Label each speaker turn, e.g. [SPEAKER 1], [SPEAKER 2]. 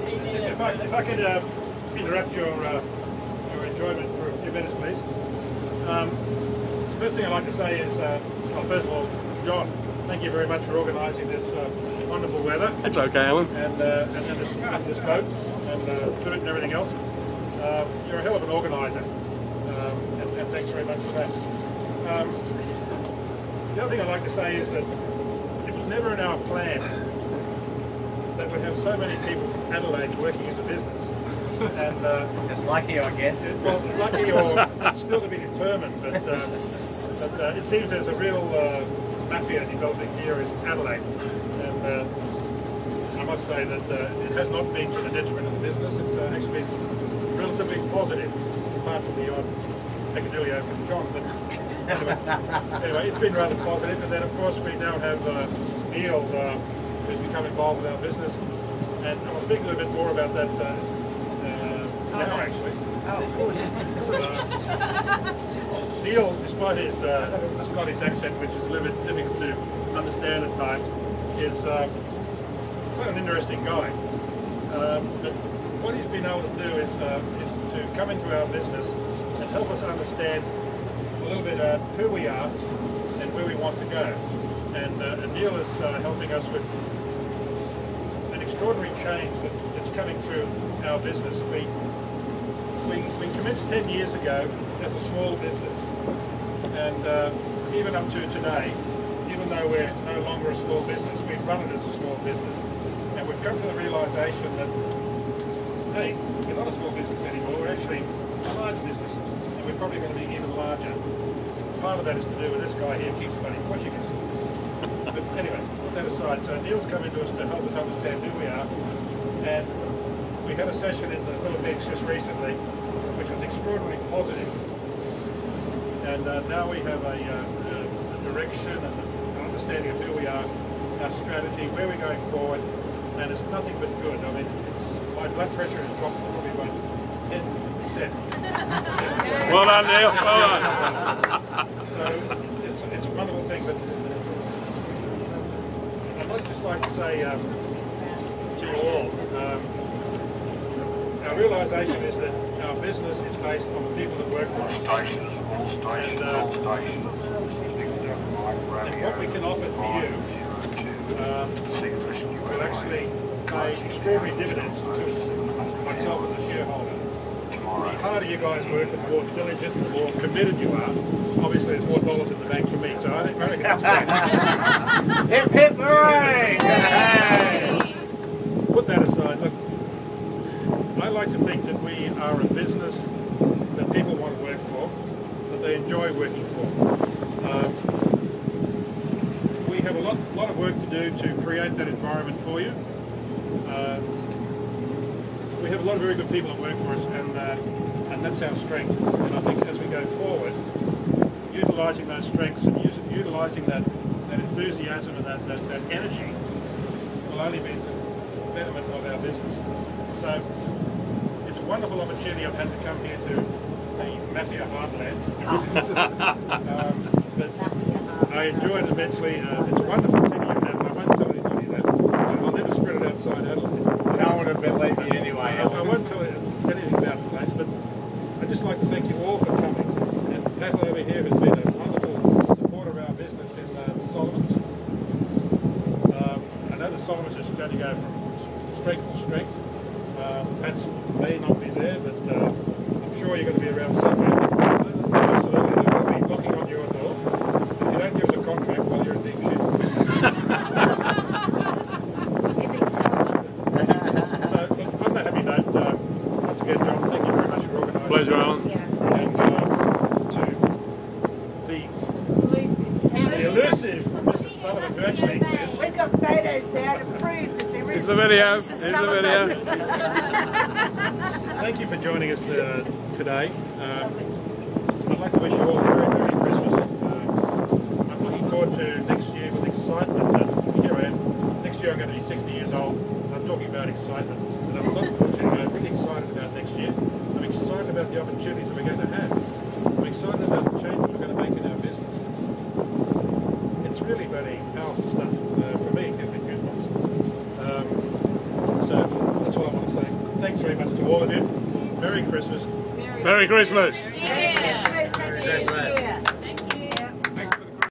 [SPEAKER 1] If I could interrupt your enjoyment for a few minutes, please. First thing I'd like to say is, well, first of all, John, thank you very much for organising this wonderful weather.
[SPEAKER 2] It's okay, Alan.
[SPEAKER 1] And this boat and the food and everything else. You're a hell of an organiser, and thanks very much for that. The other thing I'd like to say is that it was never in our plan that we'd have so many people from Adelaide working in the business. And
[SPEAKER 3] just lucky, I guess.
[SPEAKER 1] Well, lucky or still to be determined, but it seems there's a real mafia developing here in Adelaide, and I must say that it has not been to the detriment of the business. It's actually been relatively positive, apart from the odd peccadillo from John. But anyway, it's been rather positive. And then, of course, we now have Neil, who's become involved with our business, and I'll speak a little bit more about that now, actually. Neil, despite his Scottish accent, which is a little bit difficult to understand at times, is quite an interesting guy. But what he's been able to do is to come into our business and help us understand a little bit who we are and where we want to go. And Neil is helping us with an extraordinary change that's coming through our business. We commenced 10 years ago as a small business, and even up to today, even though we're no longer a small business, we run it as a small business, and we've come to the realisation that, hey, we're not a small business anymore, we're actually a large business, and we're probably going to be even larger. Part of that is to do with this guy here keeps money pushing us. But anyway, put that aside. So Neil's come into us to help us understand who we are, and we had a session in the Philippines just recently, which was extraordinarily positive. And now we have a direction and an understanding of who we are, our strategy, where we're going forward, and it's nothing but good. I mean, my blood pressure has dropped probably by 10%.
[SPEAKER 2] Well done, Neil. Well done.
[SPEAKER 1] So it's a wonderful thing. But I'd just like to say to you all, our realisation is that our business is based on the people that work for us. And what we can offer to you will actually pay extraordinary dividends to myself as a shareholder. The harder you guys work, the more diligent, the more committed you are. Obviously, there's more dollars in the bank for me, so I reckon that's great.
[SPEAKER 3] Hip hip hooray!
[SPEAKER 1] Put that aside. Look, I like to think that we are a business that people want to work for, that they enjoy working for. We have a lot of work to do to create that environment for you. We have a lot of very good people that work for us, and that's our strength. And I think as we go forward, utilising those strengths and utilising that enthusiasm and that energy will only be the betterment of our business. So it's a wonderful opportunity I've had to come here to the Mafia heartland. But I enjoy it immensely. It's a wonderful city you have, and I won't tell anybody that. I'll never spread it outside Adelaide.
[SPEAKER 3] No one would believe me anyway.
[SPEAKER 1] I won't tell anything about the place, but I'd just like to thank you all for coming. And Natalie over here has been a wonderful supporter of our business in the Solomons. I know the Solomons is going to go from strength to strength. Pat may not be there, but I'm sure you're going to be around somewhere. Absolutely, we'll be knocking on your door. If you don't give us a contract, well, you're in deep shit. So, on that happy note, once again, John, thank you very much for organising.
[SPEAKER 2] Pleasure, Alan.
[SPEAKER 1] And to the elusive Mrs. Sullivan, who actually exists.
[SPEAKER 4] We've got photos now to prove that there is.
[SPEAKER 2] Here's the video.
[SPEAKER 4] Mrs.
[SPEAKER 2] Here's the
[SPEAKER 4] Sullivan.
[SPEAKER 2] video.
[SPEAKER 1] Thank you for joining us today. I'd like to wish you all a very Merry Christmas. I'm looking forward to next year with excitement. Here I am. Next year I'm going to be 60 years old. I'm talking about excitement. And I'm really excited about next year. I'm excited about the opportunities that we're going to have. I'm excited about the changes we're going to make in our business. It's really very powerful stuff. For me, it gives me goosebumps. So that's all I want to say. thanks very much to all of you. Merry Christmas.
[SPEAKER 2] Merry Christmas.
[SPEAKER 5] Merry